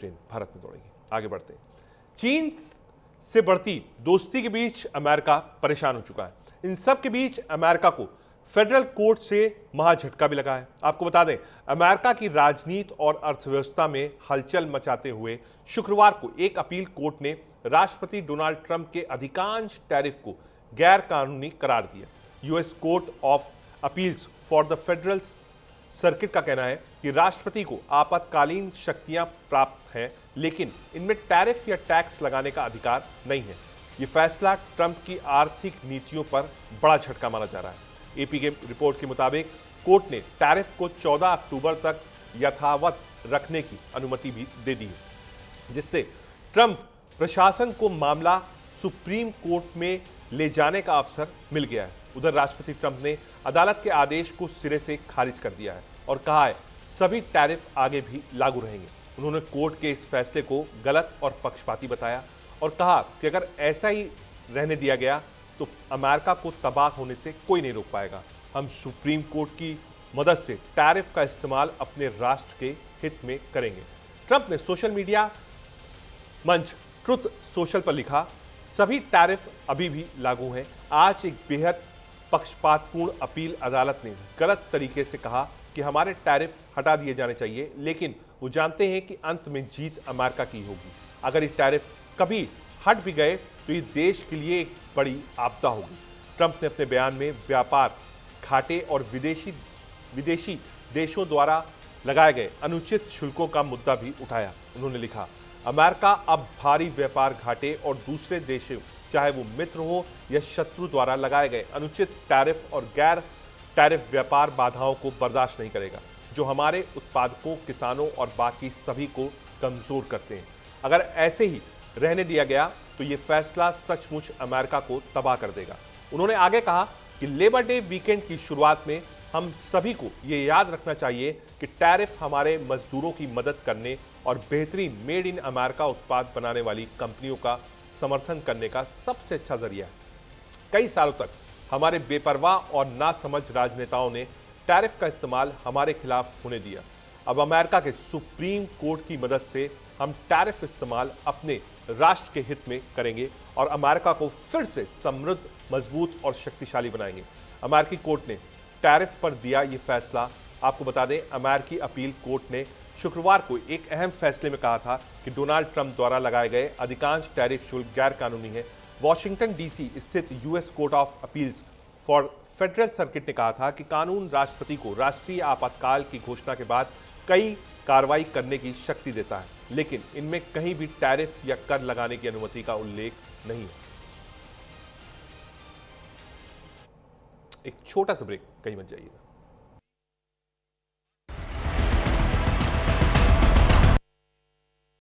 Train Bharat में दौड़ेगी। आगे बढ़ते हैं। चीन से बढ़ती दोस्ती के बीच अमेरिका परेशान हो चुका है। इन सब के बीच अमेरिका को फेडरल कोर्ट से महाझटका भी लगा है। आपको बता दें, अमेरिका की राजनीति और अर्थव्यवस्था में हलचल मचाते हुए शुक्रवार को एक अपील कोर्ट ने राष्ट्रपति डोनाल्ड ट्रंप के अधिकांश टैरिफ को गैर कानूनी करार दिया। US court of appeals for the federal circuit का कहना है कि राष्ट्रपति को आपातकालीन शक्तियां प्राप्त हैं, लेकिन इनमें टैरिफ या टैक्स लगाने का अधिकार नहीं है। यह फैसला ट्रंप की आर्थिक नीतियों पर बड़ा झटका माना जा रहा है। एपी के रिपोर्ट के मुताबिक कोर्ट ने टैरिफ को 14 अक्टूबर तक यथावत रखने की अनुमति भी दे दी है, जिससे ट्रंप प्रशासन को मामला सुप्रीम कोर्ट में ले जाने का अवसर मिल गया है। उधर राष्ट्रपति ट्रंप ने अदालत के आदेश को सिरे से खारिज कर दिया है और कहा है सभी टैरिफ आगे भी लागू रहेंगे। उन्होंने कोर्ट के इस फैसले को गलत और पक्षपाती बताया और कहा कि अगर ऐसा ही रहने दिया गया तो अमेरिका को तबाह होने से कोई नहीं रोक पाएगा। हम सुप्रीम कोर्ट की मदद से टैरिफ का इस्तेमाल अपने राष्ट्र के हित में करेंगे। ट्रंप ने सोशल मीडिया मंच ट्रुथ सोशल पर लिखा, सभी टैरिफ अभी भी लागू हैं। आज एक बेहद पक्षपातपूर्ण अपील अदालत ने गलत तरीके से कहा कि हमारे टैरिफ हटा दिए जाने चाहिए, लेकिन वो जानते हैं कि अंत में जीत अमेरिका की होगी। अगर ये टैरिफ कभी हट भी गए तो ये देश के लिए एक बड़ी आपदा होगी। ट्रंप ने अपने बयान में व्यापार घाटे और विदेशी देशों द्वारा लगाए गए अनुचित शुल्कों का मुद्दा भी उठाया। उन्होंने लिखा, अमेरिका अब भारी व्यापार घाटे और दूसरे देशों, चाहे वो मित्र हो या शत्रु, द्वारा लगाए गए अनुचित टैरिफ और गैर टैरिफ व्यापार बाधाओं को बर्दाश्त नहीं करेगा, जो हमारे उत्पादकों, किसानों और बाकी सभी को कमजोर करते हैं। अगर ऐसे ही रहने दिया गया तो ये फैसला सचमुच अमेरिका को तबाह कर देगा। उन्होंने आगे कहा कि लेबर डे वीकेंड की शुरुआत में हम सभी को ये याद रखना चाहिए कि टैरिफ हमारे मजदूरों की मदद करने और बेहतरीन मेड इन अमेरिका उत्पाद बनाने वाली कंपनियों का समर्थन करने का सबसे अच्छा जरिया है। कई सालों तक हमारे बेपरवाह और नासमझ राजनेताओं ने टैरिफ का इस्तेमाल हमारे खिलाफ होने दिया। अब अमेरिका के सुप्रीम कोर्ट की मदद से हम टैरिफ इस्तेमाल अपने राष्ट्र के हित में करेंगे और अमेरिका को फिर से समृद्ध, मजबूत और शक्तिशाली बनाएंगे। अमेरिकी कोर्ट ने टैरिफ पर दिया ये फैसला। आपको बता दें, अमेरिकी अपील कोर्ट ने शुक्रवार को एक अहम फैसले में कहा था कि डोनाल्ड ट्रंप द्वारा लगाए गए अधिकांश टैरिफ शुल्क गैर कानूनी है। वॉशिंगटन डीसी स्थित US court of appeals for federal circuit ने कहा था कि कानून राष्ट्रपति को राष्ट्रीय आपातकाल की घोषणा के बाद कई कार्रवाई करने की शक्ति देता है, लेकिन इनमें कहीं भी टैरिफ या कर लगाने की अनुमति का उल्लेख नहीं है। एक छोटा सा ब्रेक, कहीं मत जाइएगा।